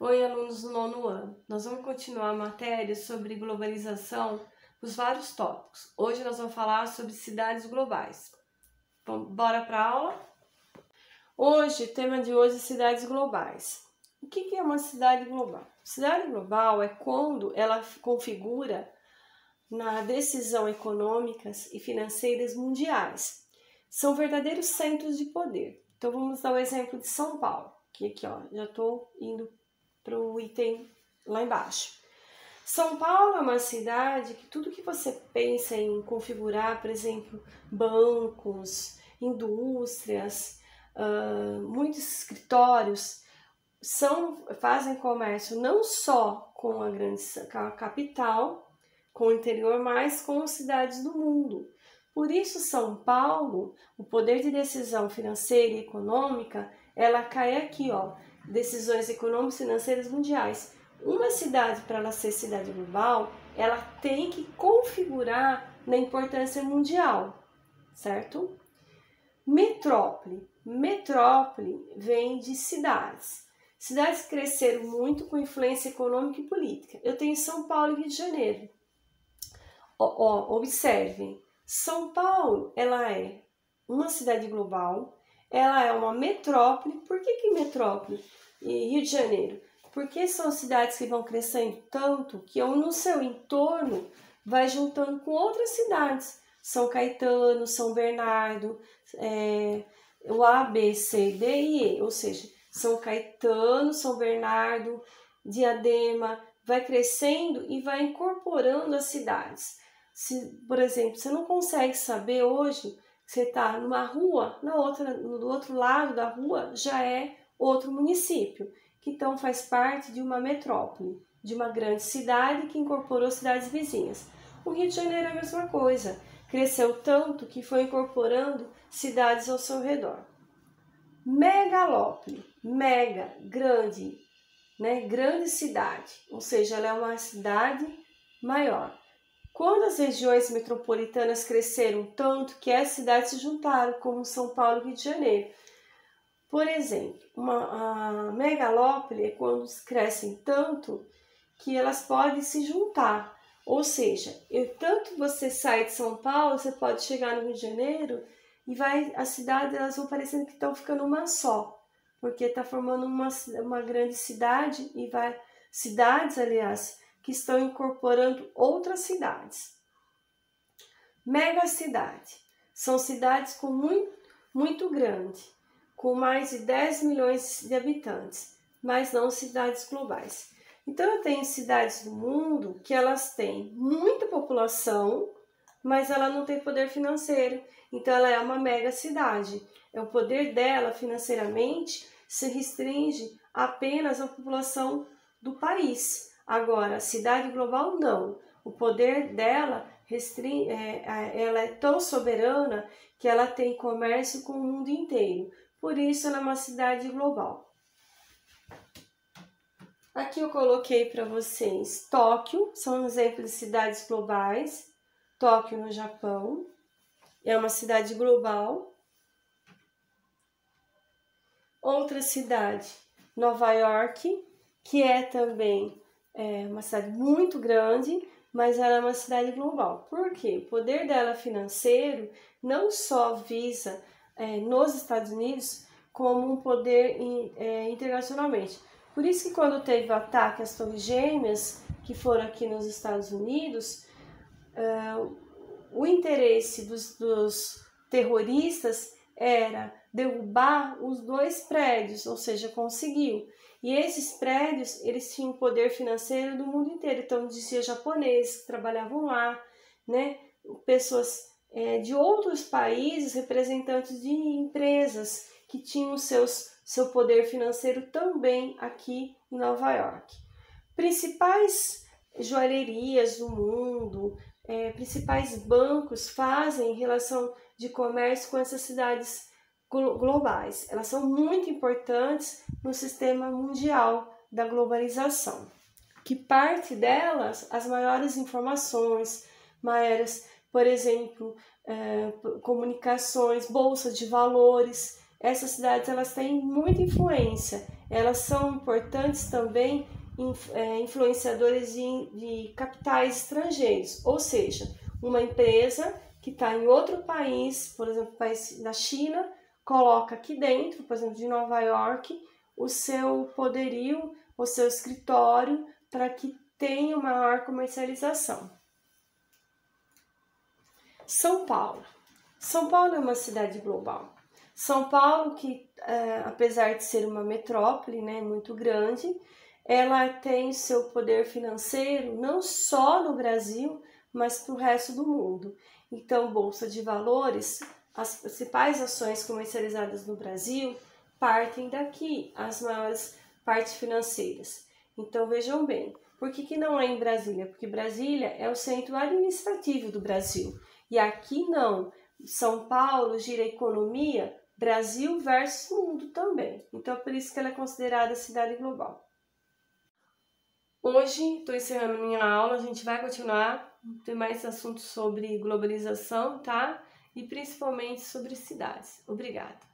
Oi, alunos do nono ano. Nós vamos continuar a matéria sobre globalização, os vários tópicos. Hoje nós vamos falar sobre cidades globais. Bora para a aula? Hoje, o tema de hoje é cidades globais. O que é uma cidade global? Cidade global é quando ela configura na decisão econômicas e financeiras mundiais. São verdadeiros centros de poder. Então vamos dar o exemplo de São Paulo, que aqui ó, já estou indo para o item lá embaixo. São Paulo é uma cidade que tudo que você pensa em configurar, por exemplo, bancos, indústrias, muitos escritórios, fazem comércio não só com a capital, com o interior, mas com as cidades do mundo. Por isso, São Paulo, o poder de decisão financeira e econômica, ela cai aqui, ó, decisões econômicas e financeiras mundiais. Uma cidade, para ela ser cidade global, ela tem que configurar na importância mundial, certo? Metrópole. Metrópole vem de cidades. Cidades cresceram muito com influência econômica e política. Eu tenho São Paulo e Rio de Janeiro. Observem, São Paulo ela é uma cidade global, ela é uma metrópole. Por que metrópole? E Rio de Janeiro? Porque são cidades que vão crescendo tanto que no seu entorno vai juntando com outras cidades. São Caetano, São Bernardo, o A, B, C, D e E, ou seja, São Caetano, São Bernardo, Diadema, vai crescendo e vai incorporando as cidades. Por exemplo, você não consegue saber hoje que você está numa rua, do outro lado da rua já é outro município, que então faz parte de uma metrópole, de uma grande cidade que incorporou cidades vizinhas. O Rio de Janeiro é a mesma coisa, cresceu tanto que foi incorporando cidades ao seu redor. Megalópole, mega, grande, né? Grande cidade, ou seja, ela é uma cidade maior. Quando as regiões metropolitanas cresceram tanto que as cidades se juntaram, como São Paulo e Rio de Janeiro. Por exemplo, a megalópole é quando crescem tanto que elas podem se juntar. Ou seja, tanto você sai de São Paulo, você pode chegar no Rio de Janeiro e as cidades elas vão parecendo que estão ficando uma só, porque está formando uma grande cidade cidades, aliás, que estão incorporando outras cidades. Megacidade são cidades com muito grande, com mais de 10 milhões de habitantes, mas não cidades globais. Então eu tenho cidades do mundo que elas têm muita população, mas ela não tem poder financeiro, então ela é uma mega cidade. O poder dela financeiramente se restringe apenas à população do país. Agora, a cidade global não. O poder dela ela é tão soberana que ela tem comércio com o mundo inteiro. Por isso, ela é uma cidade global. Aqui eu coloquei para vocês Tóquio, são exemplos de cidades globais. Tóquio, no Japão, é uma cidade global. Outra cidade, Nova York, que é também uma cidade muito grande, mas ela é uma cidade global. Por quê? O poder dela financeiro não só visa nos Estados Unidos, como um poder internacionalmente. Por isso que quando teve o ataque às Torres Gêmeas, que foram aqui nos Estados Unidos, o interesse dos terroristas era derrubar os 2 prédios, ou seja, conseguiu. E esses prédios, eles tinham poder financeiro do mundo inteiro. Então, dizia japoneses que trabalhavam lá, né? Pessoas de outros países, representantes de empresas que tinham seu poder financeiro também aqui em Nova York. Principais joalherias do mundo, principais bancos fazem relação de comércio com essas cidades globais. Elas são muito importantes no sistema mundial da globalização, que parte delas, as maiores informações, por exemplo, comunicações, bolsa de valores, essas cidades elas têm muita influência, elas são importantes também, influenciadores de capitais estrangeiros, ou seja, uma empresa que está em outro país, por exemplo, país da China, coloca aqui dentro, por exemplo, de Nova York, o seu poderio, o seu escritório, para que tenha maior comercialização. São Paulo. São Paulo é uma cidade global. São Paulo, que apesar de ser uma metrópole, né, muito grande, ela tem seu poder financeiro não só no Brasil, mas para o resto do mundo. Então, Bolsa de Valores, as principais ações comercializadas no Brasil partem daqui, as maiores partes financeiras. Então, vejam bem, por que não é em Brasília? Porque Brasília é o centro administrativo do Brasil. E aqui não. São Paulo gira a economia Brasil versus mundo também. Então, por isso que ela é considerada cidade global. Hoje, estou encerrando minha aula, a gente vai continuar, tem mais assuntos sobre globalização, tá? E principalmente sobre cidades. Obrigada!